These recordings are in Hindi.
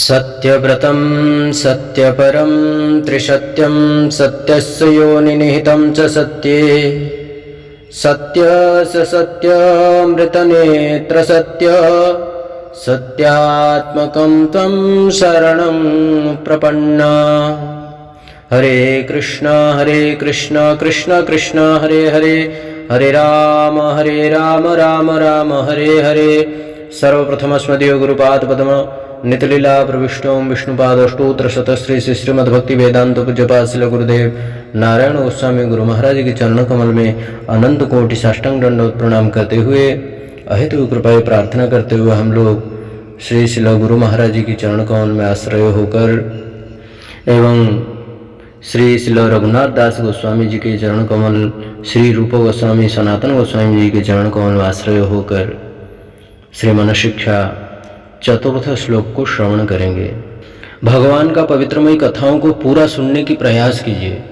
सत्यव्रतं सत्यपरं त्रिसत्यं सत्यस्य योनिनिहितं च सत्ये सत्य स सत्यमृतनेत्र सत्य सत्यात्मकं त्वं शरणं प्रपन्ना। हरे कृष्ण कृष्ण कृष्ण हरे हरे, हरे राम राम राम हरे हरे। सर्वप्रथम अस्मदीय गुरुपाद पद्म नितलीला प्रविष्टों विष्णुपादष्टोत्र शतश्री श्री श्रीमद्भक्ति वेदांत पूज्यपाद श्री गुरुदेव नारायण गोस्वामी गुरु महाराज के चरण कमल में अनंत कोटि साष्टांग दंडवत प्रणाम करते हुए अहेतु कृपा प्रार्थना करते हुए हम लोग श्री शिल गुरु महाराज जी की चरण कमल में आश्रय होकर एवं श्री शिल रघुनाथ दास गोस्वामी जी के चरण कमल, श्री रूप गोस्वामी सनातन गोस्वामी जी के चरण कमल में आश्रय होकर श्री मन शिक्षा चतुर्थ श्लोक को श्रवण करेंगे। भगवान का पवित्रमयी कथाओं को पूरा सुनने की प्रयास कीजिए।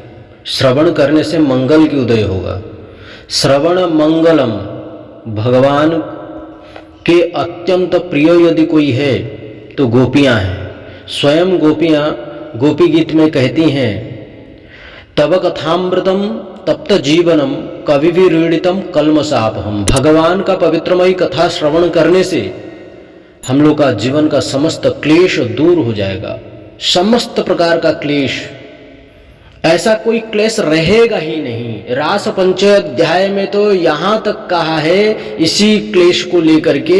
श्रवण करने से मंगल की उदय होगा। श्रवण मंगलम, भगवान के अत्यंत प्रिय यदि कोई है तो गोपियां हैं। स्वयं गोपियां गोपी गीत में कहती हैं, तब कथामृतम तप्त जीवनम कविविरीडितम कल्मषापहम। भगवान का पवित्रमयी कथा श्रवण करने से हम लोग का जीवन का समस्त क्लेश दूर हो जाएगा। समस्त प्रकार का क्लेश, ऐसा कोई क्लेश रहेगा ही नहीं। रास पंचाध्याय में तो यहाँ तक कहा है, इसी क्लेश को लेकर के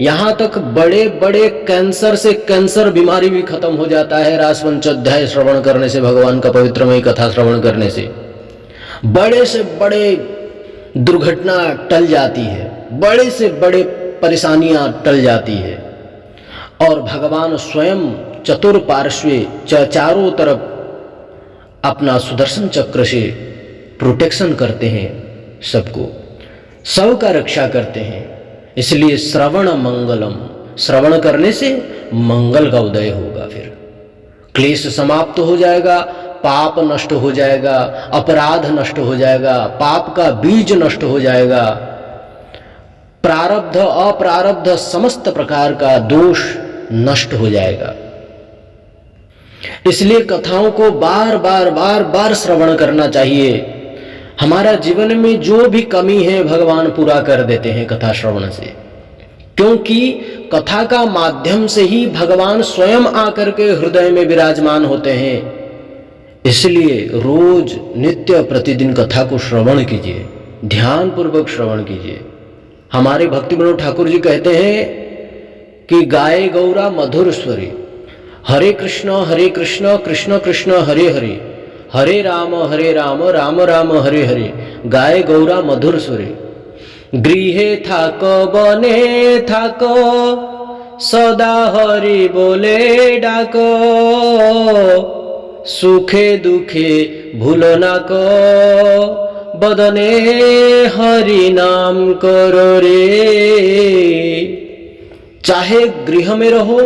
यहाँ तक बड़े बड़े कैंसर से कैंसर बीमारी भी खत्म हो जाता है रास पंचाध्याय श्रवण करने से, भगवान का पवित्रमयी कथा श्रवण करने से। बड़े से बड़े दुर्घटना टल जाती है, बड़े से बड़े परेशानियां टल जाती है और भगवान स्वयं चतुर्पार्श्वे चारों तरफ अपना सुदर्शन चक्र से प्रोटेक्शन करते हैं, सबको, सबका रक्षा करते हैं। इसलिए श्रवण मंगलम, श्रवण करने से मंगल का उदय होगा। फिर क्लेश समाप्त हो जाएगा, पाप नष्ट हो जाएगा, अपराध नष्ट हो जाएगा, पाप का बीज नष्ट हो जाएगा, प्रारब्ध अप्रारब्ध समस्त प्रकार का दोष नष्ट हो जाएगा। इसलिए कथाओं को बार बार श्रवण करना चाहिए। हमारा जीवन में जो भी कमी है भगवान पूरा कर देते हैं कथा श्रवण से, क्योंकि कथा का माध्यम से ही भगवान स्वयं आकर के हृदय में विराजमान होते हैं। इसलिए रोज नित्य प्रतिदिन कथा को श्रवण कीजिए, ध्यान पूर्वक श्रवण कीजिए। हमारे भक्ति विनोद ठाकुर जी कहते हैं कि गाये गौरा मधुर स्वरे, हरे कृष्ण कृष्ण कृष्ण हरे हरे, हरे राम राम राम हरे हरे। गाये गौरा मधुर स्वरे, गृहे थाको बने थाको, सदा हरि बोले डाको, सुखे दुखे भूलो ना को, बदने हरि नाम करो रे। चाहे गृह में रहो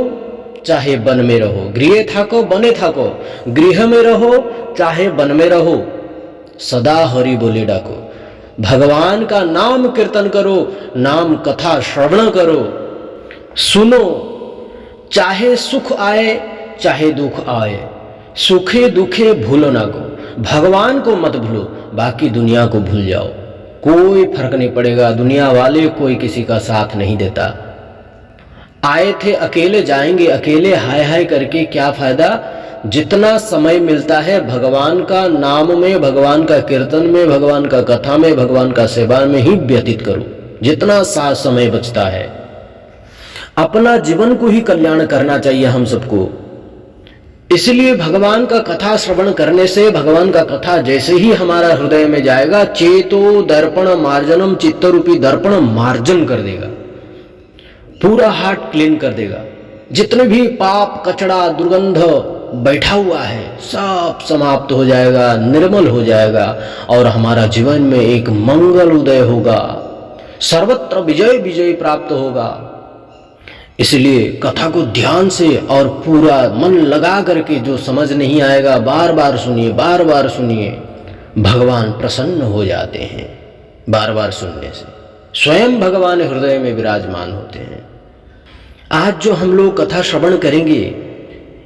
चाहे वन में रहो, गृह थाको बने थाको, गृह में रहो चाहे वन में रहो, सदा हरि बोले डाको। भगवान का नाम कीर्तन करो, नाम कथा श्रवण करो, सुनो। चाहे सुख आए चाहे दुख आए, सुखे दुखे भूलो ना को। भगवान को मत भूलो, बाकी दुनिया को भूल जाओ, कोई फर्क नहीं पड़ेगा। दुनिया वाले कोई किसी का साथ नहीं देता। आए थे अकेले, जाएंगे अकेले, हाय हाय करके क्या फायदा। जितना समय मिलता है भगवान का नाम में, भगवान का कीर्तन में, भगवान का कथा में, भगवान का सेवा में ही व्यतीत करो। जितना सा समय बचता है, अपना जीवन को ही कल्याण करना चाहिए हम सबको। इसलिए भगवान का कथा श्रवण करने से, भगवान का कथा जैसे ही हमारा हृदय में जाएगा, चेतो दर्पण मार्जनम, चित्त रूपी दर्पण मार्जन कर देगा, पूरा हार्ट क्लीन कर देगा। जितने भी पाप कचड़ा दुर्गंध बैठा हुआ है सब समाप्त हो जाएगा, निर्मल हो जाएगा और हमारा जीवन में एक मंगल उदय होगा, सर्वत्र विजय विजय प्राप्त होगा। इसलिए कथा को ध्यान से और पूरा मन लगा करके, जो समझ नहीं आएगा बार बार सुनिए, बार बार सुनिए। भगवान प्रसन्न हो जाते हैं बार बार सुनने से, स्वयं भगवान हृदय में विराजमान होते हैं। आज जो हम लोग कथा श्रवण करेंगे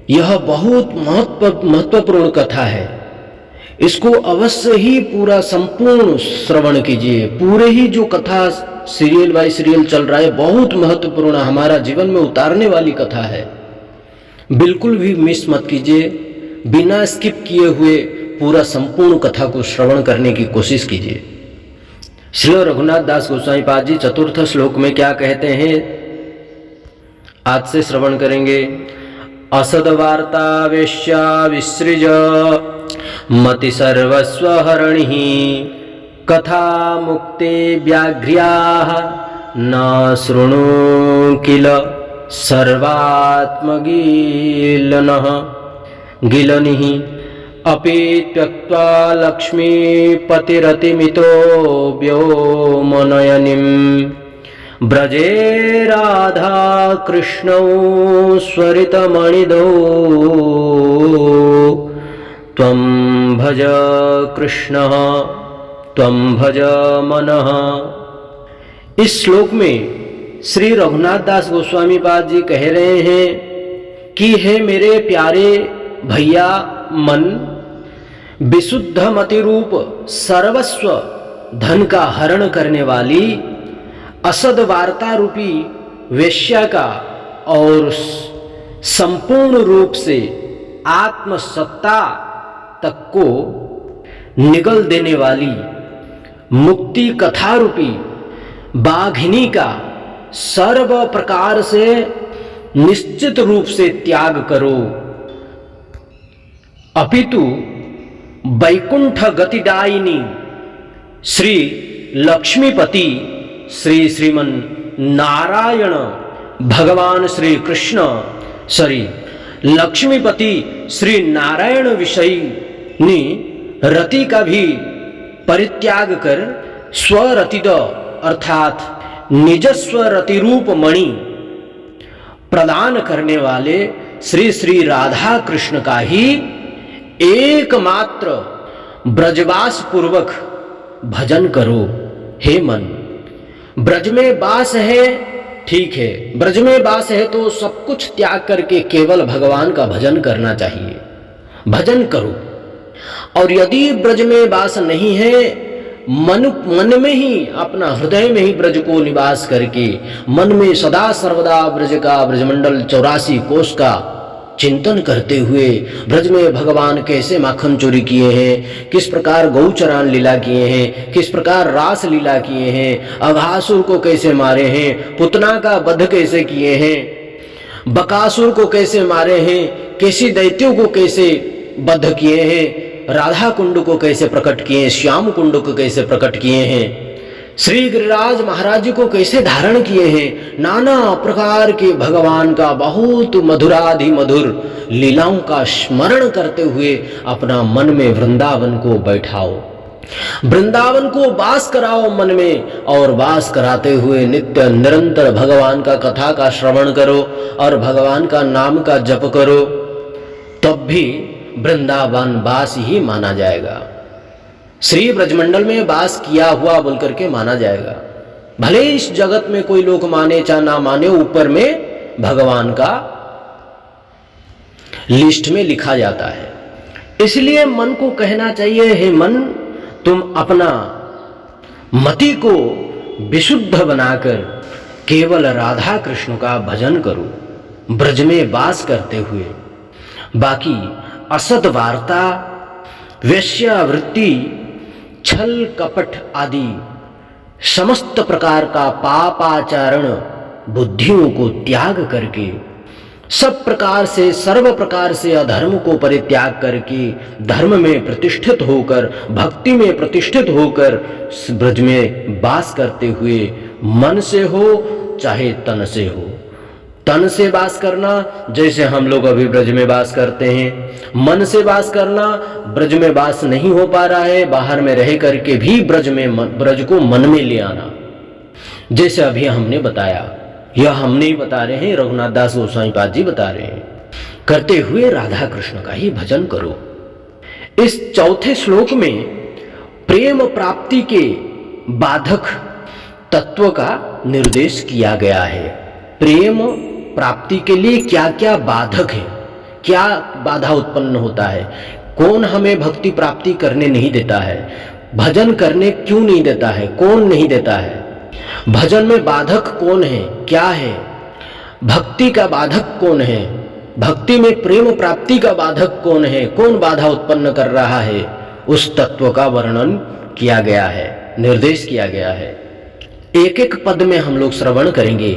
यह बहुत महत्वपूर्ण कथा है। इसको अवश्य ही पूरा संपूर्ण श्रवण कीजिए। पूरे ही जो कथा सीरियल बाय सीरियल चल रहा है बहुत महत्वपूर्ण, हमारा जीवन में उतारने वाली कथा है। बिल्कुल भी मिस मत कीजिए, बिना स्किप किए हुए पूरा संपूर्ण कथा को श्रवण करने की कोशिश कीजिए। श्री रघुनाथ दास गोस्वामी पाद जी चतुर्थ श्लोक में क्या कहते हैं, आज से श्रवण करेंगे। असद वार्ता वेश्या विसृज मति सर्वस्व हरणि कथा मुक्ते व्याघ्र्याः न शृणु किल सर्वात्मगीलनः गिलनिः अपि त्यक्त्वा लक्ष्मीपतिरतिमितो व्योमनयनिम् ब्रजे राधा कृष्णौ स्वरितमणिदौ त्वं भज कृष्णः त्वं भज मनः। इस श्लोक में श्री रघुनाथ दास गोस्वामी पाद जी कह रहे हैं कि हे मेरे प्यारे भैया मन, विशुद्ध मति रूप सर्वस्व धन का हरण करने वाली असद वार्ता रूपी वेश्या का और संपूर्ण रूप से आत्मसत्ता तक को निगल देने वाली मुक्ति कथा रूपी बाघिनी का सर्व प्रकार से निश्चित रूप से त्याग करो, अपितु वैकुंठ गतिदायिनी श्री लक्ष्मीपति श्री श्रीमन नारायण भगवान श्री कृष्ण लक्ष्मीपति श्री नारायण विषयी रति का भी परित्याग कर स्वरतिद अर्थात निजस्व रति रूप मणि प्रदान करने वाले श्री श्री राधा कृष्ण का ही एकमात्र ब्रजवास पूर्वक भजन करो। हे मन, ब्रज में वास है, ठीक है, ब्रज में वास है तो सब कुछ त्याग करके केवल भगवान का भजन करना चाहिए। भजन करो। और यदि ब्रज में वास नहीं है, मन में ही अपना हृदय में ही ब्रज को निवास करके मन में सदा सर्वदा ब्रज का ब्रजमंडल 84 कोष का चिंतन करते हुए ब्रज में भगवान कैसे माखन चोरी किए हैं, किस प्रकार गौचरान लीला किए हैं, किस प्रकार रास लीला किए हैं, अघासुर को कैसे मारे हैं, पुतना का वध कैसे किए हैं, बकासुर को कैसे मारे हैं, कैसी दैत्यों को कैसे वध किए हैं, राधा कुंड को कैसे प्रकट किए हैं, श्याम कुंड को कैसे प्रकट किए हैं, श्री गिरिराज महाराज जी को कैसे धारण किए हैं। नाना प्रकार के भगवान का बहुत मधुराधि मधुर लीलाओं का स्मरण करते हुए अपना मन में वृंदावन को बैठाओ, वृंदावन को वास कराओ मन में, और वास कराते हुए नित्य निरंतर भगवान का कथा का श्रवण करो और भगवान का नाम का जप करो, तब भी वृंदावन वास ही माना जाएगा, श्री ब्रजमंडल में वास किया हुआ बोल करके माना जाएगा। भले इस जगत में कोई लोग माने चाहे ना माने, ऊपर में भगवान का लिस्ट में लिखा जाता है। इसलिए मन को कहना चाहिए, हे मन, तुम अपना मति को विशुद्ध बनाकर केवल राधा कृष्ण का भजन करो, ब्रज में वास करते हुए। बाकी असद वार्ता, वेश्यावृत्ति, छल कपट आदि समस्त प्रकार का पापाचरण बुद्धियों को त्याग करके, सब प्रकार से सर्व प्रकार से अधर्म को परित्याग करके धर्म में प्रतिष्ठित होकर, भक्ति में प्रतिष्ठित होकर ब्रज में वास करते हुए, मन से हो चाहे तन से हो। तन से वास करना जैसे हम लोग अभी ब्रज में वास करते हैं, मन से वास करना ब्रज में वास नहीं हो पा रहा है, बाहर में रह करके भी ब्रज को मन में ले आना, जैसे अभी हमने बताया। यह हम नहीं बता रहे हैं, रघुनाथ दास गोस्वामी पाद जी बता रहे हैं। करते हुए राधा कृष्ण का ही भजन करो। इस चौथे श्लोक में प्रेम प्राप्ति के बाधक तत्व का निर्देश किया गया है। प्रेम प्राप्ति के लिए क्या क्या बाधक है, क्या बाधा उत्पन्न होता है, कौन हमें भक्ति प्राप्ति करने नहीं देता है, भजन करने क्यों नहीं देता है, कौन नहीं देता है, भजन में बाधक कौन है, क्या है, भक्ति का बाधक कौन है, भक्ति में प्रेम प्राप्ति का बाधक कौन है, कौन बाधा उत्पन्न कर रहा है, उस तत्व का वर्णन किया गया है, निर्देश किया गया है। एक एक पद में हम लोग श्रवण करेंगे।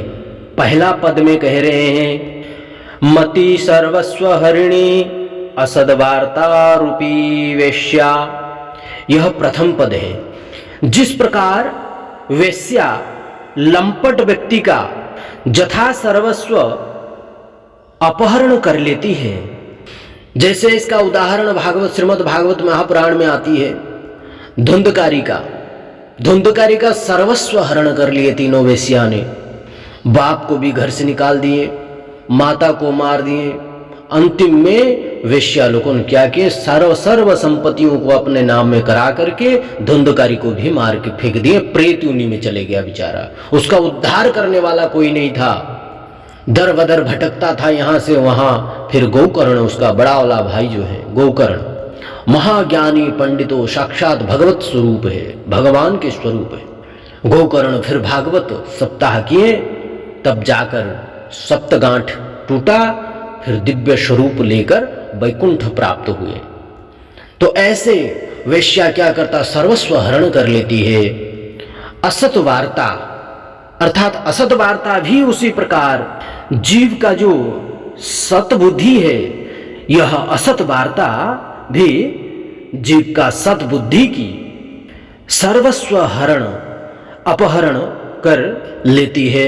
पहला पद में कह रहे हैं, मति सर्वस्व हरिणी असद्वार्ता रूपी वेश्या। यह प्रथम पद है। जिस प्रकार वेश्या लंपट व्यक्ति का जथा सर्वस्व अपहरण कर लेती है, जैसे इसका उदाहरण भागवत श्रीमद् भागवत महापुराण में आती है। धुंधकारी का सर्वस्व हरण कर लिए तीनों वेश्या ने। बाप को भी घर से निकाल दिए, माता को मार दिए, अंतिम में वेश्या लोगों ने क्या किए, सर्व संपत्तियों को अपने नाम में करा करके धुंधकारी को भी मार के फेंक दिए, प्रेत योनि में चले गया बेचारा। उसका उद्धार करने वाला कोई नहीं था, दर बदर भटकता था यहाँ से वहाँ। फिर गोकर्ण, उसका बड़ा वाला भाई जो है गोकर्ण, महाज्ञानी पंडितों साक्षात भगवत स्वरूप है, भगवान के स्वरूप है गोकर्ण। फिर भागवत सप्ताह किए, तब जाकर सप्तगांठ टूटा, फिर दिव्य स्वरूप लेकर वैकुंठ प्राप्त हुए। तो ऐसे वेश्या क्या करता, सर्वस्व हरण कर लेती है। असत वार्ता, अर्थात असत वार्ता भी उसी प्रकार जीव का जो सतबुद्धि है, यह असत वार्ता भी जीव का सतबुद्धि की सर्वस्व हरण अपहरण कर लेती है।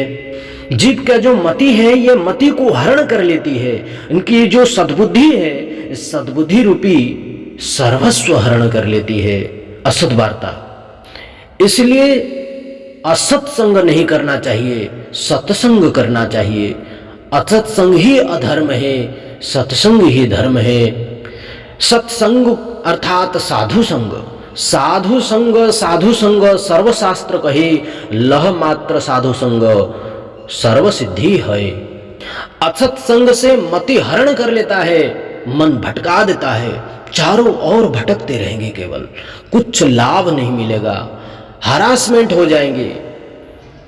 जीव का जो मति है, ये मति को हरण कर लेती है। इनकी जो सद्बुद्धि है, सद्बुद्धि रूपी सर्वस्व हरण कर लेती है असत वार्ता। इसलिए असत्संग नहीं करना चाहिए, सत्संग करना चाहिए। असत्संग ही अधर्म है, सत्संग ही धर्म है। सत्संग अर्थात साधु संग, साधु संग सर्वशास्त्र कहे, लह मात्र साधु संग सर्व सिद्धि है। असत्संग से मति हरण कर लेता है, मन भटका देता है, चारों ओर भटकते रहेंगे, केवल कुछ लाभ नहीं मिलेगा, हरासमेंट हो जाएंगे,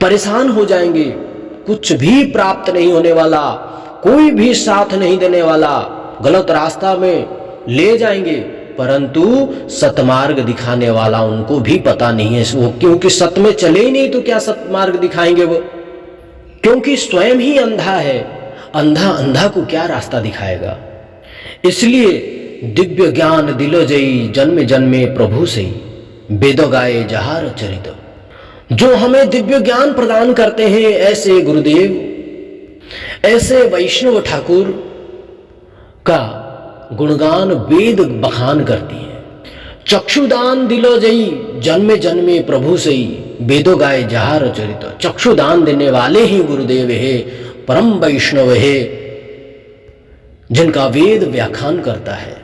परेशान हो जाएंगे, कुछ भी प्राप्त नहीं होने वाला, कोई भी साथ नहीं देने वाला, गलत रास्ता में ले जाएंगे। परंतु सतमार्ग दिखाने वाला उनको भी पता नहीं है वो, क्योंकि सत में चले ही नहीं तो क्या सतमार्ग दिखाएंगे वो, क्योंकि स्वयं ही अंधा है। अंधा को क्या रास्ता दिखाएगा। इसलिए दिव्य ज्ञान दिलो जई, जन्म जन्मे प्रभु से वेद गाए जहार चरित। जो हमें दिव्य ज्ञान प्रदान करते हैं, ऐसे गुरुदेव, ऐसे वैष्णव ठाकुर का गुणगान वेद बखान करती है। चक्षुदान दिलो जई, जन्मे जन्मे प्रभु से वेदो गाए जहार चरित। चक्षुदान देने वाले ही गुरुदेव है, परम वैष्णव है, जिनका वेद व्याख्यान करता है।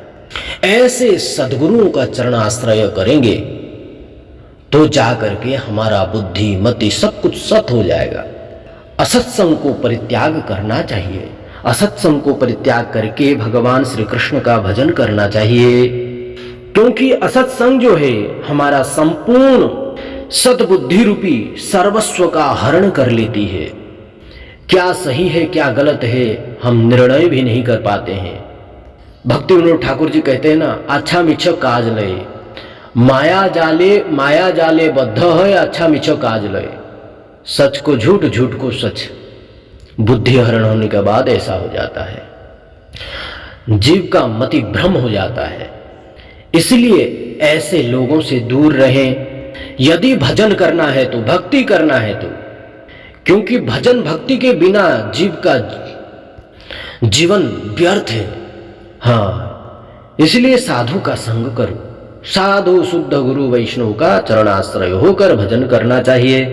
ऐसे सद्गुरुओं का चरणाश्रय करेंगे तो जाकर के हमारा बुद्धि मति सब कुछ सत हो जाएगा। असत्संग को परित्याग करना चाहिए, असत्संग को परित्याग करके भगवान श्री कृष्ण का भजन करना चाहिए, क्योंकि असत्संग जो है हमारा संपूर्ण सद्बुद्धि रूपी सर्वस्व का हरण कर लेती है। क्या सही है क्या गलत है हम निर्णय भी नहीं कर पाते हैं। भक्ति विनोद ठाकुर जी कहते हैं ना, अच्छा मिछो काज लय, माया जाले बद्ध है, अच्छा मिछो काज लय। सच को झूठ, झूठ को सच, बुद्धि हरण होने के बाद ऐसा हो जाता है, जीव का मति भ्रम हो जाता है। इसलिए ऐसे लोगों से दूर रहें। यदि भजन करना है तो, भक्ति करना है तो, क्योंकि भजन भक्ति के बिना जीव का जीवन व्यर्थ है। हाँ, इसलिए साधु का संग करो, साधु शुद्ध गुरु वैष्णव का चरणाश्रय होकर भजन करना चाहिए।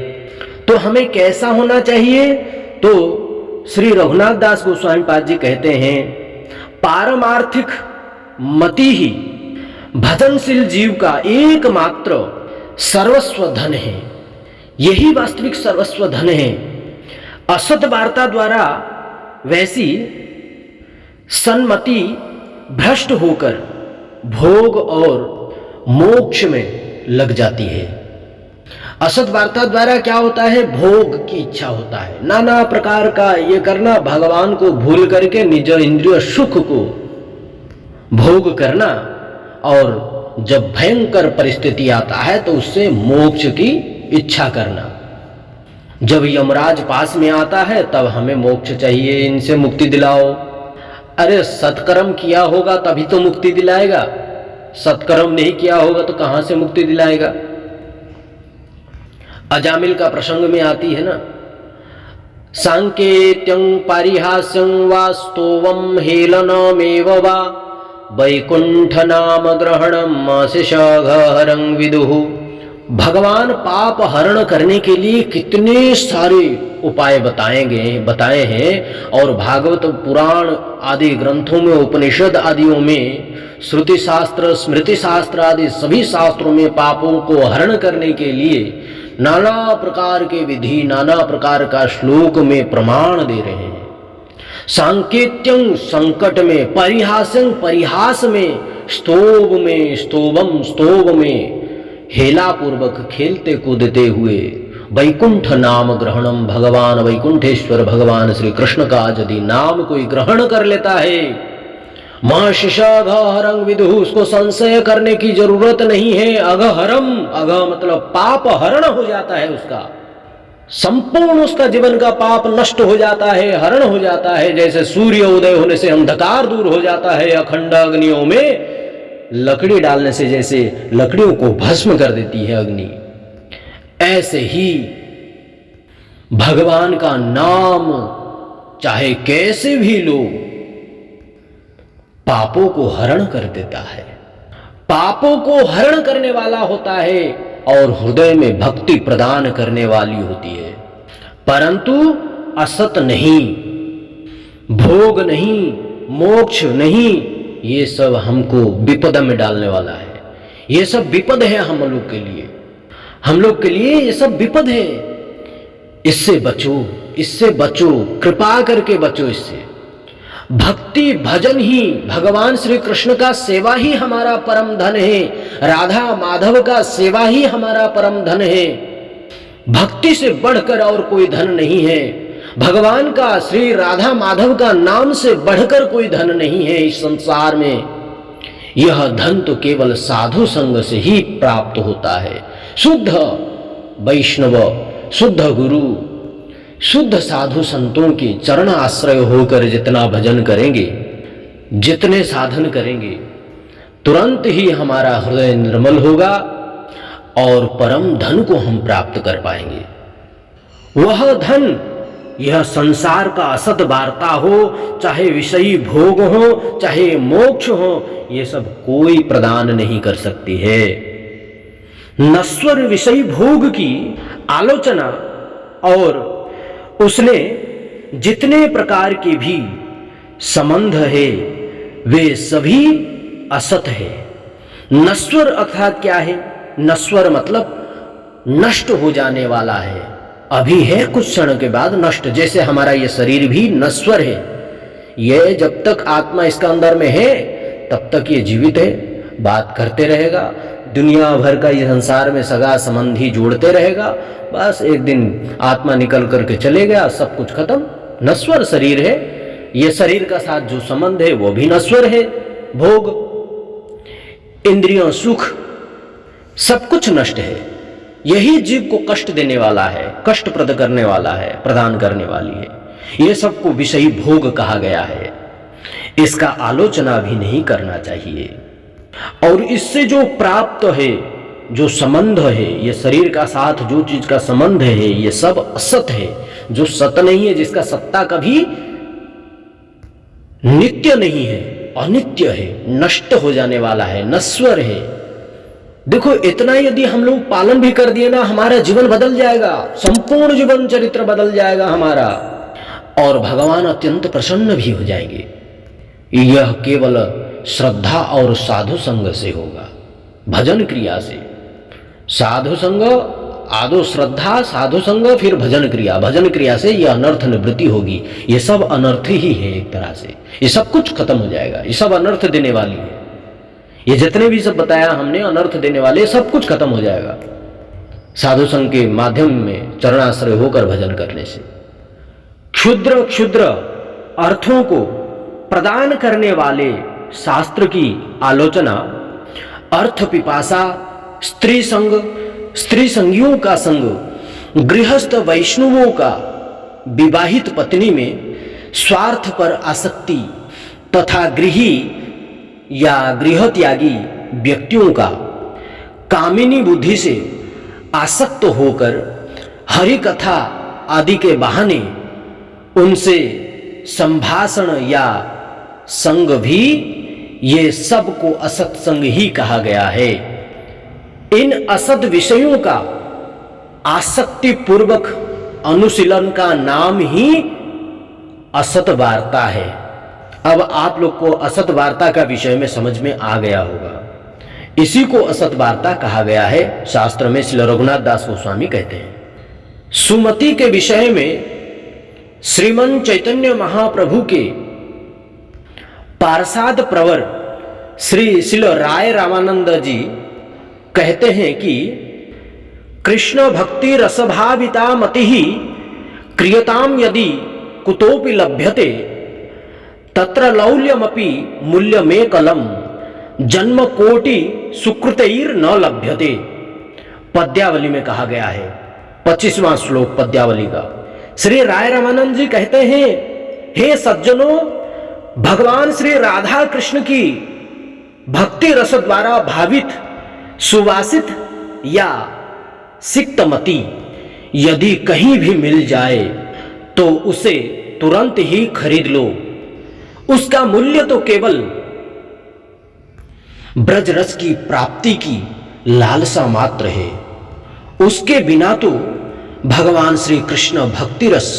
तो हमें कैसा होना चाहिए? तो श्री रघुनाथ दास गोस्वामी पाद जी कहते हैं, पारमार्थिक मति ही भजनशील जीव का एकमात्र सर्वस्व धन है। यही वास्तविक सर्वस्व धन है। असत वार्ता द्वारा वैसी सन्मति भ्रष्ट होकर भोग और मोक्ष में लग जाती है। असत वार्ता द्वारा क्या होता है, भोग की इच्छा होता है, नाना प्रकार का ये करना, भगवान को भूल करके निज इंद्रिय सुख को भोग करना, और जब भयंकर परिस्थिति आता है तो उससे मोक्ष की इच्छा करना। जब यमराज पास में आता है तब हमें मोक्ष चाहिए, इनसे मुक्ति दिलाओ। अरे सत्कर्म किया होगा तभी तो मुक्ति दिलाएगा, सत्कर्म नहीं किया होगा तो कहां से मुक्ति दिलाएगा। अजामिल का प्रसंग में आती है ना, सांकेत्यं पारिहास्यं वास्तवं हेलनमेव वा वैकुंठ नाम ग्रहणम आशिषाघहरं विदुः। भगवान पाप हरण करने के लिए कितने सारे उपाय बताए हैं, और भागवत पुराण आदि ग्रंथों में, उपनिषद आदियों में, श्रुति शास्त्र स्मृति शास्त्र आदि सभी शास्त्रों में पापों को हरण करने के लिए नाना प्रकार के विधि, नाना प्रकार का श्लोक में प्रमाण दे रहे हैं। सांकेत्यं संकट में, परिहासं परिहास में, स्तोभ में हेला पूर्वक खेलते कूदते हुए, वैकुंठ नाम ग्रहणम, भगवान वैकुंठेश्वर भगवान श्री कृष्ण का यदि नाम कोई ग्रहण कर लेता है, माशिषाघहरं विदुः, उसको संशय करने की जरूरत नहीं है। अघहरम, अघ मतलब पाप हरण हो जाता है, उसका संपूर्ण उसका जीवन का पाप नष्ट हो जाता है, हरण हो जाता है। जैसे सूर्य उदय होने से अंधकार दूर हो जाता है, अखंड अग्नियों में लकड़ी डालने से जैसे लकड़ियों को भस्म कर देती है अग्नि, ऐसे ही भगवान का नाम चाहे कैसे भी लो पापों को हरण कर देता है, पापों को हरण करने वाला होता है और हृदय में भक्ति प्रदान करने वाली होती है। परंतु असत नहीं, भोग नहीं, मोक्ष नहीं, ये सब हमको विपद में डालने वाला है। ये सब विपद है हम लोग के लिए, हम लोग के लिए ये सब विपद है। इससे बचो, इससे बचो, कृपा करके बचो इससे। भक्ति भजन ही, भगवान श्री कृष्ण का सेवा ही हमारा परम धन है, राधा माधव का सेवा ही हमारा परम धन है। भक्ति से बढ़कर और कोई धन नहीं है, भगवान का, श्री राधा माधव का नाम से बढ़कर कोई धन नहीं है इस संसार में। यह धन तो केवल साधु संग से ही प्राप्त होता है। शुद्ध वैष्णव, शुद्ध गुरु, शुद्ध साधु संतों के चरण आश्रय होकर जितना भजन करेंगे, जितने साधन करेंगे, तुरंत ही हमारा हृदय निर्मल होगा और परम धन को हम प्राप्त कर पाएंगे। वह धन, यह संसार का असत वार्ता हो, चाहे विषयी भोग हो, चाहे मोक्ष हो, ये सब कोई प्रदान नहीं कर सकती है। नश्वर विषयी भोग की आलोचना और उसने जितने प्रकार के भी संबंध है वे सभी असत है। नश्वर अर्थात क्या है? नश्वर मतलब नष्ट हो जाने वाला है, अभी है कुछ क्षण के बाद नष्ट। जैसे हमारा ये शरीर भी नश्वर है, ये जब तक आत्मा इसका अंदर में है तब तक ये जीवित है, बात करते रहेगा, दुनिया भर का ये संसार में सगा संबंधी जोड़ते रहेगा। बस एक दिन आत्मा निकल करके चले गया, सब कुछ खत्म। नश्वर शरीर है, ये शरीर का साथ जो संबंध है वो भी नश्वर है। भोग, इंद्रियों, सुख, सब कुछ नष्ट है। यही जीव को कष्ट देने वाला है, कष्टप्रद करने वाला है, प्रदान करने वाली है। ये सबको विषयी भोग कहा गया है। इसका आलोचना भी नहीं करना चाहिए। और इससे जो प्राप्त है, जो संबंध है, ये शरीर का साथ जो चीज का संबंध है, ये सब असत है। जो सत नहीं है, जिसका सत्ता कभी नित्य नहीं है, अनित्य है, नष्ट हो जाने वाला है, नश्वर है। देखो, इतना यदि हम लोग पालन भी कर दिए ना, हमारा जीवन बदल जाएगा, संपूर्ण जीवन चरित्र बदल जाएगा हमारा, और भगवान अत्यंत प्रसन्न भी हो जाएंगे। यह केवल श्रद्धा और साधु संग से होगा, भजन क्रिया से। साधु संग आदो श्रद्धा, साधु संग, फिर भजन क्रिया, भजन क्रिया से यह अनर्थ निवृत्ति होगी। ये सब अनर्थ ही है एक तरह से, ये सब कुछ खत्म हो जाएगा, ये सब अनर्थ देने वाली है। ये जितने भी सब बताया हमने अनर्थ देने वाले, सब कुछ खत्म हो जाएगा साधु संग के माध्यम में चरणाश्रय होकर भजन करने से। क्षुद्र क्षुद्र अर्थों को प्रदान करने वाले शास्त्र की आलोचना, अर्थ पिपासा, स्त्री संग, स्त्री संगियों का संग, गृहस्थ वैष्णवों का विवाहित पत्नी में स्वार्थ पर आसक्ति तथा गृही या गृह त्यागी व्यक्तियों का कामिनी बुद्धि से आसक्त होकर हरि कथा आदि के बहाने उनसे संभाषण या संग भी, ये सब को असत संग ही कहा गया है। इन असत विषयों का आसक्ति पूर्वक अनुशीलन का नाम ही असत वार्ता है। अब आप लोग को असत वार्ता का विषय में समझ में आ गया होगा। इसी को असत वार्ता कहा गया है, शास्त्र में श्री रघुनाथ दास गोस्वामी कहते हैं। सुमति के विषय में श्रीमन चैतन्य महाप्रभु के पार्षद प्रवर श्री राय रामानंद जी कहते हैं कि कृष्ण भक्ति रसभाविता मति ही क्रियताम यदि कुतोपि लभ्यते तत्र लौल्यमपि मूल्यमेकलम जन्म कोटि सुकृतैर न लभ्यते। पद्यावली में कहा गया है, 25वां श्लोक पद्यावली का। श्री राय रामानंद जी कहते हैं, हे सज्जनों, भगवान श्री राधा कृष्ण की भक्ति रस द्वारा भावित सुवासित या सिक्तमती यदि कहीं भी मिल जाए तो उसे तुरंत ही खरीद लो। उसका मूल्य तो केवल ब्रज रस की प्राप्ति की लालसा मात्र है। उसके बिना तो भगवान श्री कृष्ण भक्ति रस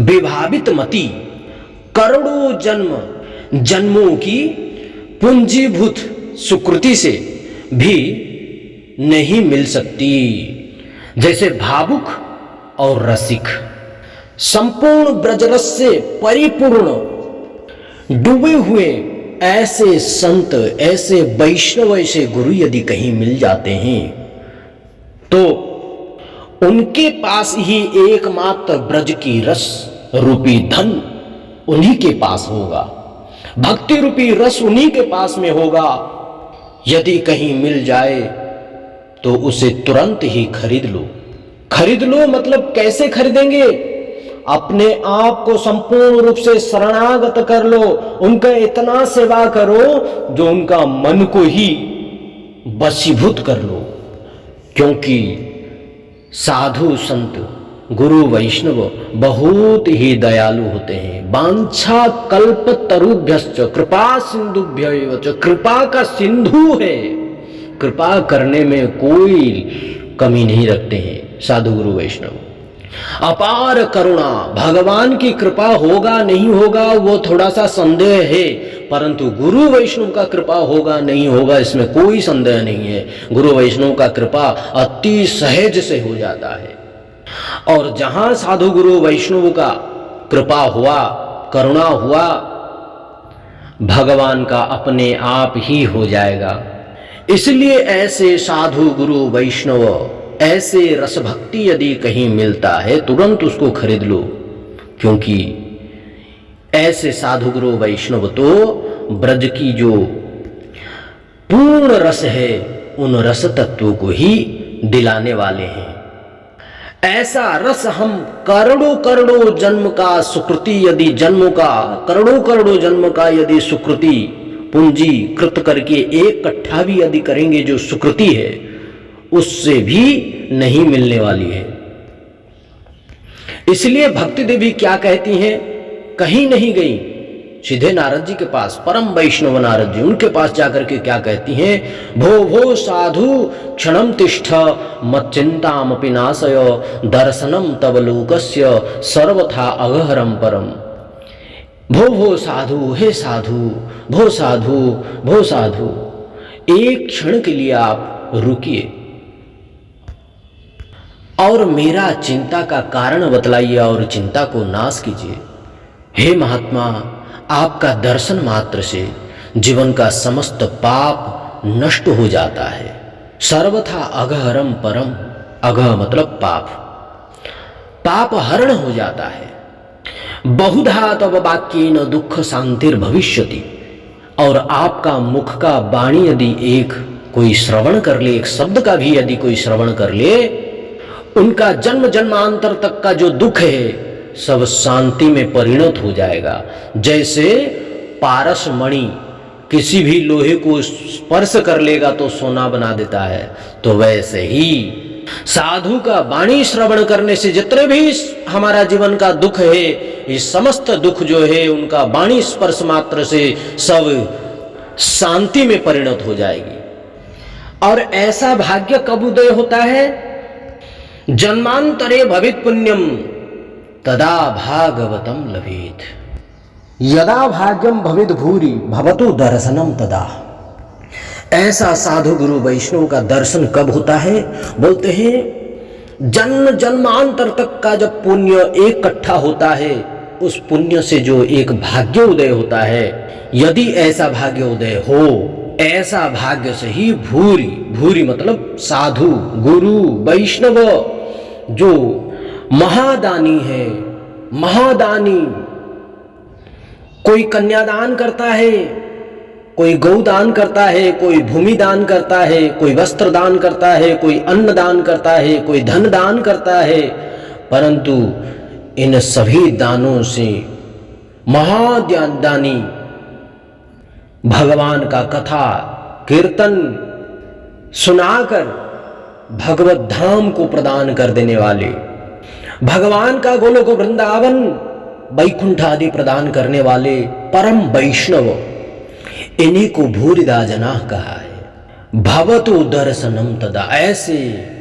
विभावित मति करोड़ों जन्मों की पूंजीभूत सुकृति से भी नहीं मिल सकती। जैसे भावुक और रसिक संपूर्ण ब्रजरस से परिपूर्ण डूबे हुए ऐसे संत, ऐसे वैष्णव, ऐसे गुरु यदि कहीं मिल जाते हैं तो उनके पास ही एकमात्र ब्रज की रस रूपी धन उन्हीं के पास होगा, भक्ति रूपी रस उन्हीं के पास में होगा। यदि कहीं मिल जाए तो उसे तुरंत ही खरीद लो। खरीद लो मतलब कैसे खरीदेंगे? अपने आप को संपूर्ण रूप से शरणागत कर लो, उनका इतना सेवा करो जो उनका मन को ही वशीभूत कर लो। क्योंकि साधु संत गुरु वैष्णव बहुत ही दयालु होते हैं। वांछा कल्प तरुभ्यश्च कृपा सिंधुभ्यैव च, कृपा का सिंधु है, कृपा करने में कोई कमी नहीं रखते हैं साधु गुरु वैष्णव। अपार करुणा, भगवान की कृपा होगा नहीं होगा वो थोड़ा सा संदेह है, परंतु गुरु वैष्णव का कृपा होगा नहीं होगा इसमें कोई संदेह नहीं है। गुरु वैष्णव का कृपा अति सहज से हो जाता है। और जहां साधु गुरु वैष्णव का कृपा हुआ, करुणा हुआ, भगवान का अपने आप ही हो जाएगा। इसलिए ऐसे साधु गुरु वैष्णव, ऐसे रस भक्ति यदि कहीं मिलता है तुरंत उसको खरीद लो। क्योंकि ऐसे साधु गुरु वैष्णव तो ब्रज की जो पूर्ण रस है उन रस तत्वों को ही दिलाने वाले हैं। ऐसा रस हम करोड़ों करोड़ों जन्म का सुकृति, यदि जन्मों का करोड़ों करोड़ों जन्म का यदि सुकृति पूंजी कृत करके एक कट्ठा भी यदि करेंगे, जो सुकृति है उससे भी नहीं मिलने वाली है। इसलिए भक्ति देवी क्या कहती हैं, कहीं नहीं गई, सीधे नारद जी के पास, परम वैष्णव नारद जी, उनके पास जाकर के क्या कहती हैं, भो भो साधु क्षणम तिष्ठ मच्चिंतामपि नाशय दर्शनम तव लोकस्य सर्वथा अगहरम परम। भो भो साधु, हे साधु, भो साधु, भो साधु, एक क्षण के लिए आप रुकिए, और मेरा चिंता का कारण बतलाइए और चिंता को नाश कीजिए। हे महात्मा, आपका दर्शन मात्र से जीवन का समस्त पाप नष्ट हो जाता है। सर्वथा अघहरम परम, अघ मतलब पाप, पाप हरण हो जाता है। बहुधा तव वाक्येन दुख शांतिर भविष्यति, और आपका मुख का वाणी यदि एक कोई श्रवण कर ले, एक शब्द का भी यदि कोई श्रवण कर ले, उनका जन्म जन्मांतर तक का जो दुख है सब शांति में परिणत हो जाएगा। जैसे पारस मणि किसी भी लोहे को स्पर्श कर लेगा तो सोना बना देता है, तो वैसे ही साधु का वाणी श्रवण करने से जितने भी हमारा जीवन का दुख है, ये समस्त दुख जो है उनका वाणी स्पर्श मात्र से सब शांति में परिणत हो जाएगी। और ऐसा भाग्य कब उदय होता है? जन्मांतरे भवित पुण्यम तदा भागवतम लभेत, यदा भाग्यम भवित भूरि भवतु दर्शनम तदा। ऐसा साधु गुरु वैष्णव का दर्शन कब होता है? बोलते हैं जन्म जन्मांतर तक का जब पुण्य इकट्ठा होता है, उस पुण्य से जो एक भाग्य उदय होता है, यदि ऐसा भाग्य उदय हो, ऐसा भाग्य से ही भूरि, भूरि मतलब साधु गुरु वैष्णव जो महादानी है, महादानी, कोई कन्यादान करता है, कोई गौदान करता है, कोई भूमि दान करता है, कोई वस्त्र दान करता है, कोई अन्न दान करता है, कोई धन दान करता है, परंतु इन सभी दानों से महादानी भगवान का कथा कीर्तन सुनाकर भगवत धाम को प्रदान कर देने वाले, भगवान का गोलोक वृंदावन वैकुंठ आदि प्रदान करने वाले परम वैष्णव, इन्हीं को भूरिदा जना कहा है। भवतु दर्शनम तदा, ऐसे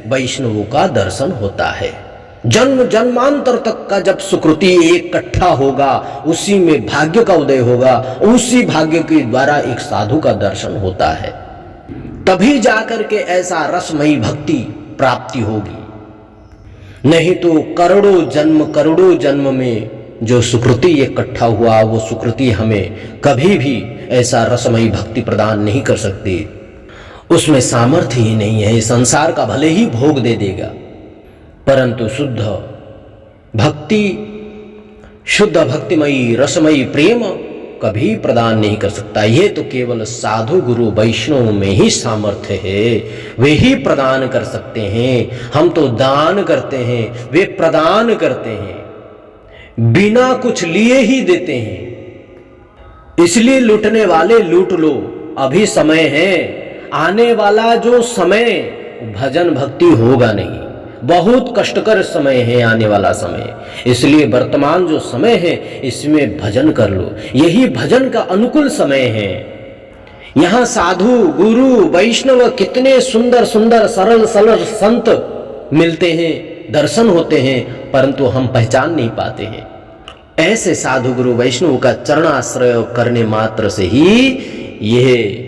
वैष्णवों का दर्शन होता है। जन्म जन्मांतर तक का जब सुकृति इकट्ठा होगा, उसी में भाग्य का उदय होगा, उसी भाग्य के द्वारा एक साधु का दर्शन होता है, तभी जाकर के ऐसा रसमयी भक्ति प्राप्ति होगी। नहीं तो करोड़ों जन्म में जो सुकृति इकट्ठा हुआ, वो सुकृति हमें कभी भी ऐसा रसमयी भक्ति प्रदान नहीं कर सकती। उसमें सामर्थ्य ही नहीं है। संसार का भले ही भोग दे देगा, परंतु शुद्ध भक्ति, शुद्ध भक्तिमयी रसमयी प्रेम कभी प्रदान नहीं कर सकता। ये तो केवल साधु गुरु वैष्णव में ही सामर्थ्य है, वे ही प्रदान कर सकते हैं। हम तो दान करते हैं, वे प्रदान करते हैं, बिना कुछ लिए ही देते हैं। इसलिए लूटने वाले लूट लो, अभी समय है। आने वाला जो समय भजन भक्ति होगा नहीं, बहुत कष्टकर समय है आने वाला समय। इसलिए वर्तमान जो समय है इसमें भजन कर लो, यही भजन का अनुकूल समय है। यहाँ साधु गुरु वैष्णव कितने सुंदर सुंदर सरल सरल संत मिलते हैं, दर्शन होते हैं, परंतु हम पहचान नहीं पाते हैं। ऐसे साधु गुरु वैष्णव का चरणाश्रय करने मात्र से ही यह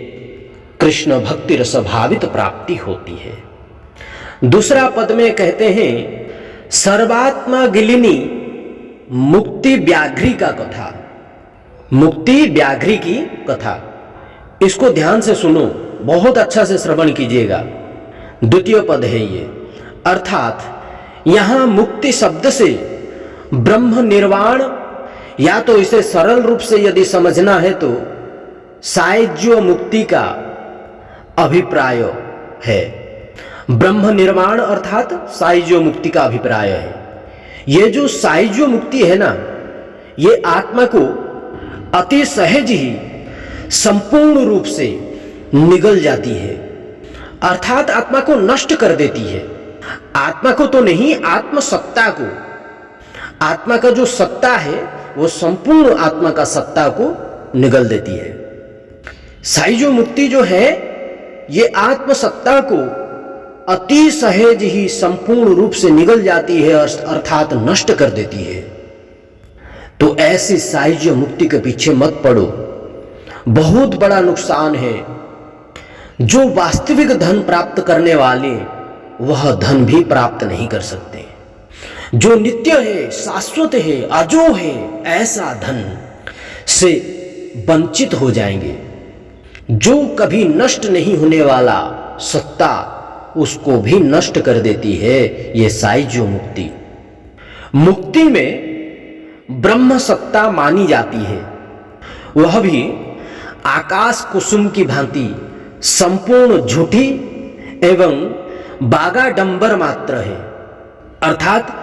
कृष्ण भक्ति रस भावित प्राप्ति होती है। दूसरा पद में कहते हैं सर्वात्मा गिलिनी मुक्ति व्याघ्री का कथा, मुक्ति व्याघ्री की कथा। इसको ध्यान से सुनो, बहुत अच्छा से श्रवण कीजिएगा। द्वितीय पद है ये, अर्थात यहां मुक्ति शब्द से ब्रह्म निर्वाण, या तो इसे सरल रूप से यदि समझना है तो सायुज्य मुक्ति का अभिप्राय है। ब्रह्म निर्वाण अर्थात सायुज्य मुक्ति का अभिप्राय है। ये जो सायुज्य मुक्ति है ना, ये आत्मा को अति सहज ही संपूर्ण रूप से निगल जाती है, अर्थात आत्मा को नष्ट कर देती है। आत्मा को तो नहीं, आत्मसत्ता को, आत्मा का जो सत्ता है वो संपूर्ण आत्मा का सत्ता को निगल देती है। सायुज्य मुक्ति जो है ये आत्मसत्ता को अति सहज ही संपूर्ण रूप से निगल जाती है, अर्थात नष्ट कर देती है। तो ऐसी सायुज्य मुक्ति के पीछे मत पड़ो, बहुत बड़ा नुकसान है। जो वास्तविक धन प्राप्त करने वाले वह धन भी प्राप्त नहीं कर सकते। जो नित्य है, शाश्वत है, अजो है, ऐसा धन से वंचित हो जाएंगे। जो कभी नष्ट नहीं होने वाला सत्ता उसको भी नष्ट कर देती है ये साइजो मुक्ति। मुक्ति में ब्रह्म सत्ता मानी जाती है, वह भी आकाश कुसुम की भांति संपूर्ण झूठी एवं बागाडंबर मात्र है। अर्थात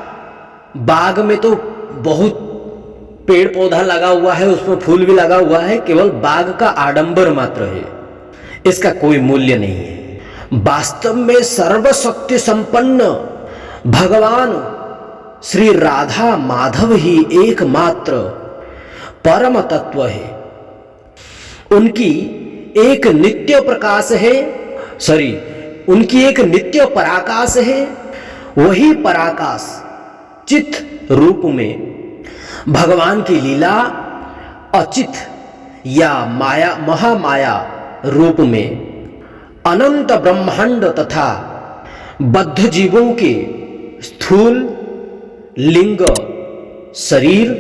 बाग में तो बहुत पेड़ पौधा लगा हुआ है, उसमें फूल भी लगा हुआ है, केवल बाग का आडंबर मात्र है, इसका कोई मूल्य नहीं है। वास्तव में सर्वशक्ति संपन्न भगवान श्री राधा माधव ही एकमात्र परम तत्व है। उनकी एक नित्य प्रकाश है, उनकी एक नित्य पराकाश है। वही पराकाश चित रूप में भगवान की लीला अचित या माया महामाया रूप में अनंत ब्रह्मांड तथा बद्ध जीवों के स्थूल लिंग शरीर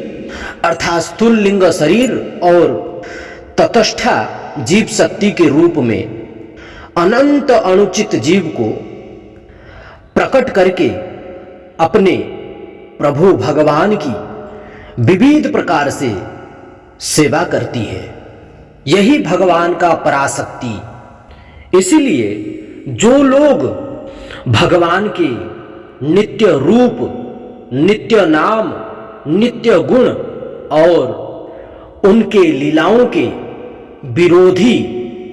अर्थात स्थूल लिंग शरीर और तटस्था जीव शक्ति के रूप में अनंत अनुचित जीव को प्रकट करके अपने प्रभु भगवान की विविध प्रकार से सेवा करती है। यही भगवान का पराशक्ति। इसीलिए जो लोग भगवान के नित्य रूप, नित्य नाम, नित्य गुण और उनके लीलाओं के विरोधी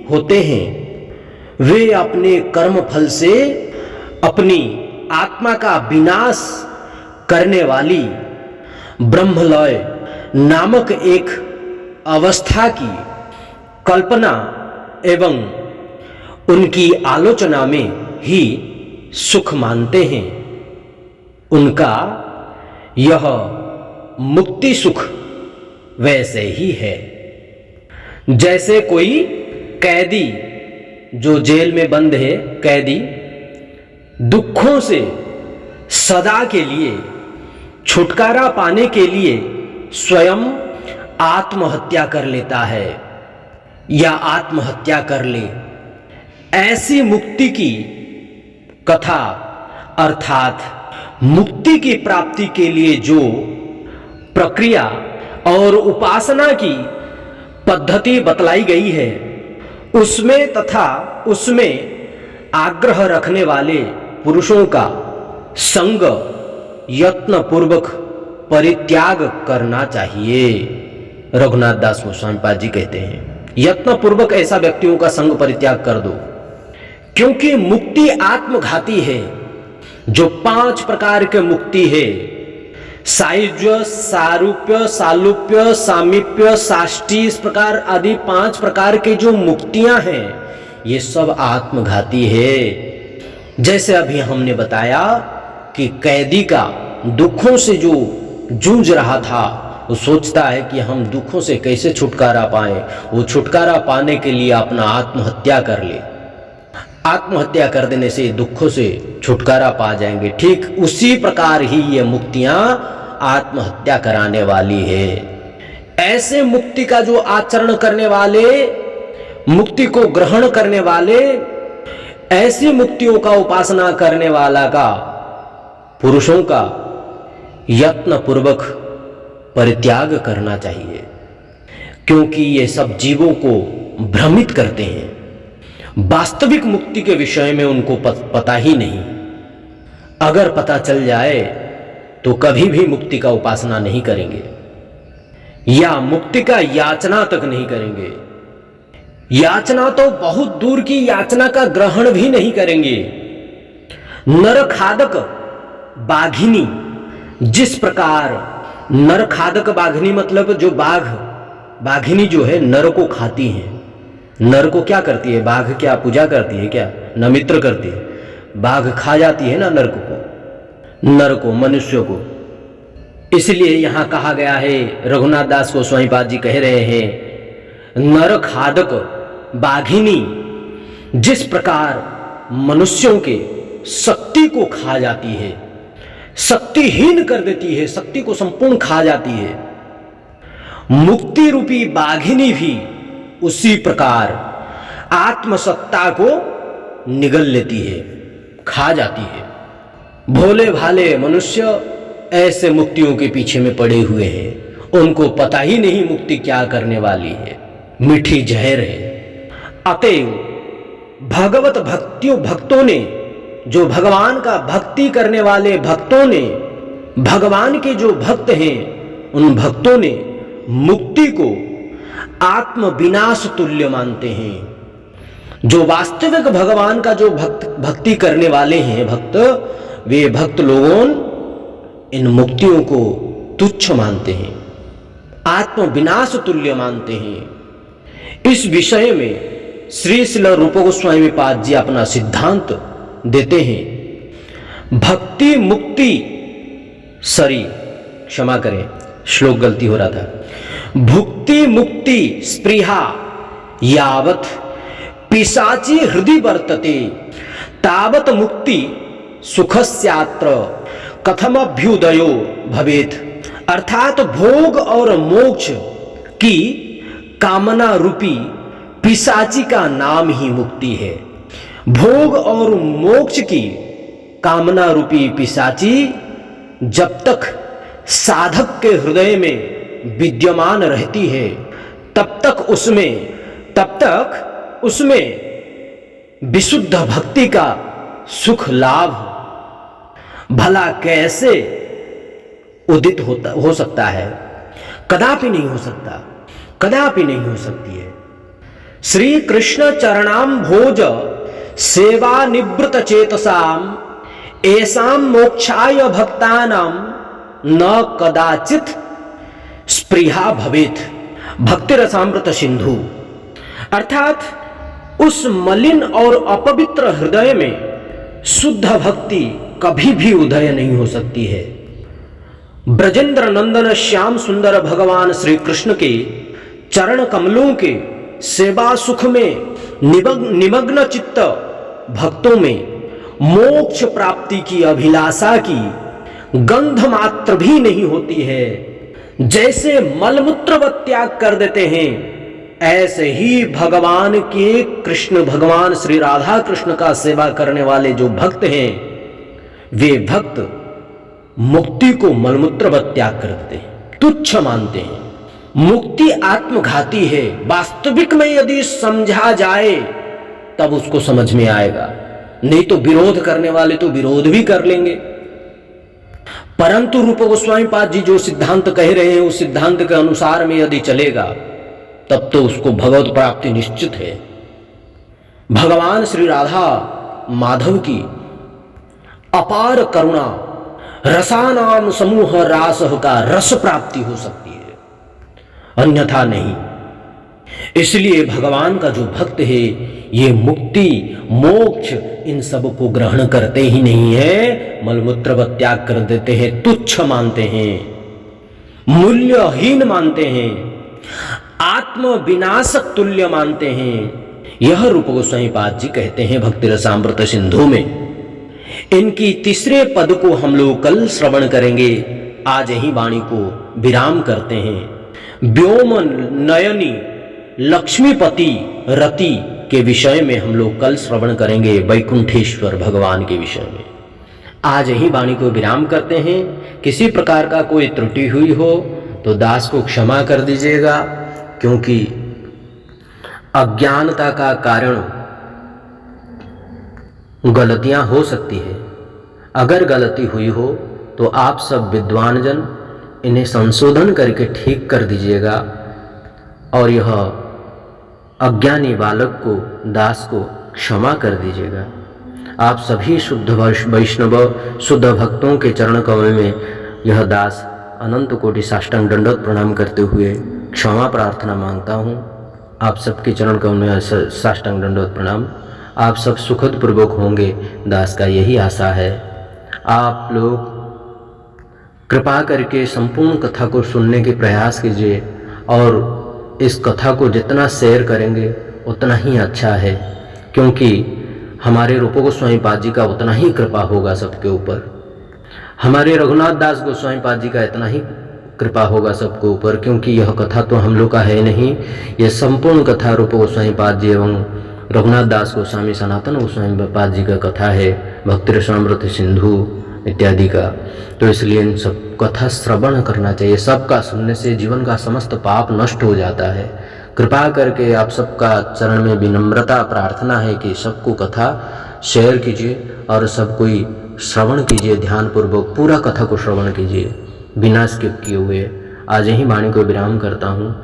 होते हैं, वे अपने कर्म फल से अपनी आत्मा का विनाश करने वाली ब्रह्मलय नामक एक अवस्था की कल्पना एवं उनकी आलोचना में ही सुख मानते हैं। उनका यह मुक्ति सुख वैसे ही है जैसे कोई कैदी जो जेल में बंद है, कैदी दुखों से सदा के लिए छुटकारा पाने के लिए स्वयं आत्महत्या कर लेता है या आत्महत्या कर ले। ऐसी मुक्ति की कथा अर्थात मुक्ति की प्राप्ति के लिए जो प्रक्रिया और उपासना की पद्धति बतलाई गई है, उसमें तथा उसमें आग्रह रखने वाले पुरुषों का संग यत्न पूर्वक परित्याग करना चाहिए। रघुनाथ दास गोस्वामी पाद जी कहते हैं, यत्न पूर्वक ऐसा व्यक्तियों का संग परित्याग कर दो, क्योंकि मुक्ति आत्मघाती है। जो 5 प्रकार के मुक्ति है, सायुज्य, सारूप्य, सालूप्य, सामीप्य, साष्टी, इस प्रकार आदि 5 प्रकार के जो मुक्तियां हैं, ये सब आत्मघाती है। जैसे अभी हमने बताया कि कैदी का दुखों से जो जूझ रहा था, वो सोचता है कि हम दुखों से कैसे छुटकारा पाएं। वो छुटकारा पाने के लिए अपना आत्महत्या कर ले। आत्महत्या कर देने से दुखों से छुटकारा पा जाएंगे। ठीक उसी प्रकार ही ये मुक्तियां आत्महत्या कराने वाली है। ऐसे मुक्ति का जो आचरण करने वाले, मुक्ति को ग्रहण करने वाले, ऐसी मुक्तियों का उपासना करने वाला का, पुरुषों का यत्न पूर्वक परित्याग करना चाहिए, क्योंकि ये सब जीवों को भ्रमित करते हैं। वास्तविक मुक्ति के विषय में उनको पता ही नहीं। अगर पता चल जाए तो कभी भी मुक्ति का उपासना नहीं करेंगे या मुक्ति का याचना तक नहीं करेंगे। याचना तो बहुत दूर की, याचना का ग्रहण भी नहीं करेंगे। नरखादक बाघिनी, जिस प्रकार नरखादक बाघिनी मतलब जो बाघिनी जो है नर को खाती है। नर को क्या करती है? बाघ क्या पूजा करती है क्या? न मित्र करती है, बाघ खा जाती है ना नर को, मनुष्य को। इसलिए यहां कहा गया है, रघुनाथ दास गोस्वामी पाद जी कह रहे हैं, नर खादक बाघिनी जिस प्रकार मनुष्यों के शक्ति शक्ति को खा जाती है, शक्तिहीन कर देती है, शक्ति को संपूर्ण खा जाती है। मुक्ति रूपी बाघिनी भी उसी प्रकार आत्मसत्ता को निगल लेती है, खा जाती है। भोले भाले मनुष्य ऐसे मुक्तियों के पीछे में पड़े हुए हैं, उनको पता ही नहीं मुक्ति क्या करने वाली है, मीठी जहर है। अतएव भगवत भक्तों ने, जो भगवान का भक्ति करने वाले भक्तों ने, भगवान के जो भक्त हैं, उन भक्तों ने मुक्ति को आत्म विनाश तुल्य मानते हैं। जो वास्तविक भगवान का जो भक्ति करने वाले हैं भक्त, वे भक्त लोगों इन मुक्तियों को तुच्छ मानते हैं, आत्म विनाश तुल्य मानते हैं। इस विषय में श्री श्रील रूप गोस्वामी पाद जी अपना सिद्धांत देते हैं। भक्ति मुक्ति क्षमा करें, श्लोक गलती हो रहा था। भुक्ति मुक्ति स्पृहा यावत पिशाची हृदय वर्तते तावत मुक्ति सुखस्यात्र कथमभ्युदयो भवेत। अर्थात भोग और मोक्ष की कामना रूपी पिशाची का नाम ही मुक्ति है। भोग और मोक्ष की कामना रूपी पिशाची जब तक साधक के हृदय में विद्यमान रहती है, तब तक उसमें विशुद्ध भक्ति का सुख लाभ भला कैसे उदित हो सकता है? कदापि नहीं हो सकता, कदापि नहीं हो सकती है। श्री कृष्ण चरणाम भोज सेवा निवृत चेतसाम एसाम मोक्षाय भक्तानाम न कदाचित स्पृहा भवेत। भक्ति रसामृत सिंधु। अर्थात उस मलिन और अपवित्र हृदय में शुद्ध भक्ति कभी भी उदय नहीं हो सकती है। ब्रजेंद्र नंदन श्याम सुंदर भगवान श्री कृष्ण के चरण कमलों के सेवा सुख में निमग्न चित्त भक्तों में मोक्ष प्राप्ति की अभिलाषा की गंध मात्र भी नहीं होती है। जैसे मलमूत्र व त्याग कर देते हैं, ऐसे ही भगवान के भगवान श्री राधा कृष्ण का सेवा करने वाले जो भक्त हैं, वे भक्त मुक्ति को मलमूत्र व त्याग कर देते हैं, तुच्छ मानते हैं। मुक्ति आत्मघाती है। वास्तविक में यदि समझा जाए तब उसको समझ में आएगा, नहीं तो विरोध करने वाले तो विरोध भी कर लेंगे। परंतु रूप गोस्वामी पाद जी जो सिद्धांत कह रहे हैं, उस सिद्धांत के अनुसार में यदि चलेगा तब तो उसको भगवत प्राप्ति निश्चित है। भगवान श्री राधा माधव की अपार करुणा, रसानाम समूह रास का रस प्राप्ति हो सकती है, अन्यथा नहीं। इसलिए भगवान का जो भक्त है, ये मुक्ति मोक्ष इन सब को ग्रहण करते ही नहीं है, मलमूत्र व त्याग कर देते हैं, तुच्छ मानते हैं, मूल्यहीन मानते हैं, आत्म विनाशक तुल्य मानते हैं। यह रूप गोस्वामी पाद जी कहते हैं भक्ति रसामृत सिंधु में। इनकी तीसरे पद को हम लोग कल श्रवण करेंगे। आज ही वाणी को विराम करते हैं। व्योम नयनी लक्ष्मीपति रति के विषय में हम लोग कल श्रवण करेंगे, वैकुंठेश्वर भगवान के विषय में। आज ही वाणी को विराम करते हैं। किसी प्रकार का कोई त्रुटि हुई हो तो दास को क्षमा कर दीजिएगा, क्योंकि अज्ञानता का कारण गलतियां हो सकती है। अगर गलती हुई हो तो आप सब विद्वान जन इन्हें संशोधन करके ठीक कर दीजिएगा, और यह अज्ञानी बालक को, दास को क्षमा कर दीजिएगा। आप सभी शुद्ध वैष्णव शुद्ध भक्तों के चरण कमल में यह दास अनंत कोटि साष्टांग दंडवत प्रणाम करते हुए क्षमा प्रार्थना मांगता हूँ। आप सबके चरण कमल में साष्टांग दंडवत प्रणाम। आप सब सुखद पूर्वक होंगे, दास का यही आशा है। आप लोग कृपा करके संपूर्ण कथा को सुनने के प्रयास कीजिए, और इस कथा को जितना शेयर करेंगे उतना ही अच्छा है, क्योंकि हमारे रूप गोस्वामी पाद जी का उतना ही कृपा होगा सबके ऊपर, हमारे रघुनाथ दास गोस्वामी पाद जी का इतना ही कृपा होगा सबके ऊपर, क्योंकि यह कथा तो हम लोग का है नहीं, यह संपूर्ण कथा रूप गोस्वामी पाद जी एवं रघुनाथ दास गोस्वामी सनातन गोस्वामी पाद जी का कथा है, भक्ति रसामृत सिंधु इत्यादि का। तो इसलिए इन सब कथा श्रवण करना चाहिए, सबका सुनने से जीवन का समस्त पाप नष्ट हो जाता है। कृपा करके आप सबका चरण में विनम्रता प्रार्थना है कि सबको कथा शेयर कीजिए और सब कोई श्रवण कीजिए, ध्यानपूर्वक पूरा कथा को श्रवण कीजिए बिना स्किप किए हुए। आज यही वाणी को विराम करता हूँ।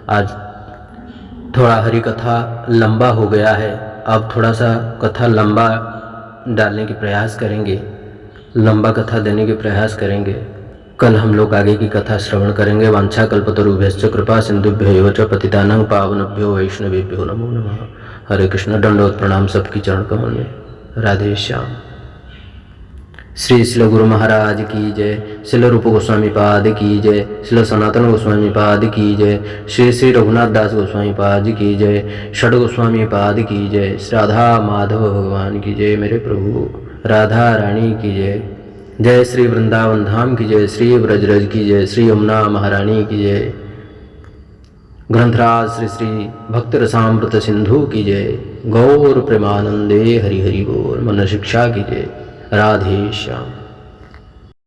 आज थोड़ा हरि कथा लंबा हो गया है, अब थोड़ा सा कथा लंबा डालने की प्रयास करेंगे, लंबा कथा देने के प्रयास करेंगे। कल हम लोग आगे की कथा श्रवण करेंगे। वांछा कल्पतरुभ्यश्च कृपा सिंधुभ्यो एव च पतितानां पावनेभ्यो वैष्णवेभ्यो नमो नमः। हरे कृष्ण। दंडवत प्रणाम सबकी चरण कमल में। राधे श्याम। श्री शिल गुरु महाराज की जय, शिल रूप गोस्वामी पाद की जय, शिल सनातन गोस्वामी पाद की जय, श्री श्री रघुनाथ दास गोस्वामी पाद की जय, षड गोस्वामी पाद की जय, राधा माधव भगवान की जय, मेरे प्रभु राधा रानी की जय, जय श्री वृंदावन धाम की जय, श्री ब्रजरज की जय, श्री यमुना महारानी की जय, ग्रंथराज श्री श्री भक्त रसामृत सिंधु की जय, गौर प्रेमानंदे हरि हरि बोल, मन शिक्षा की जय। राधे श्याम।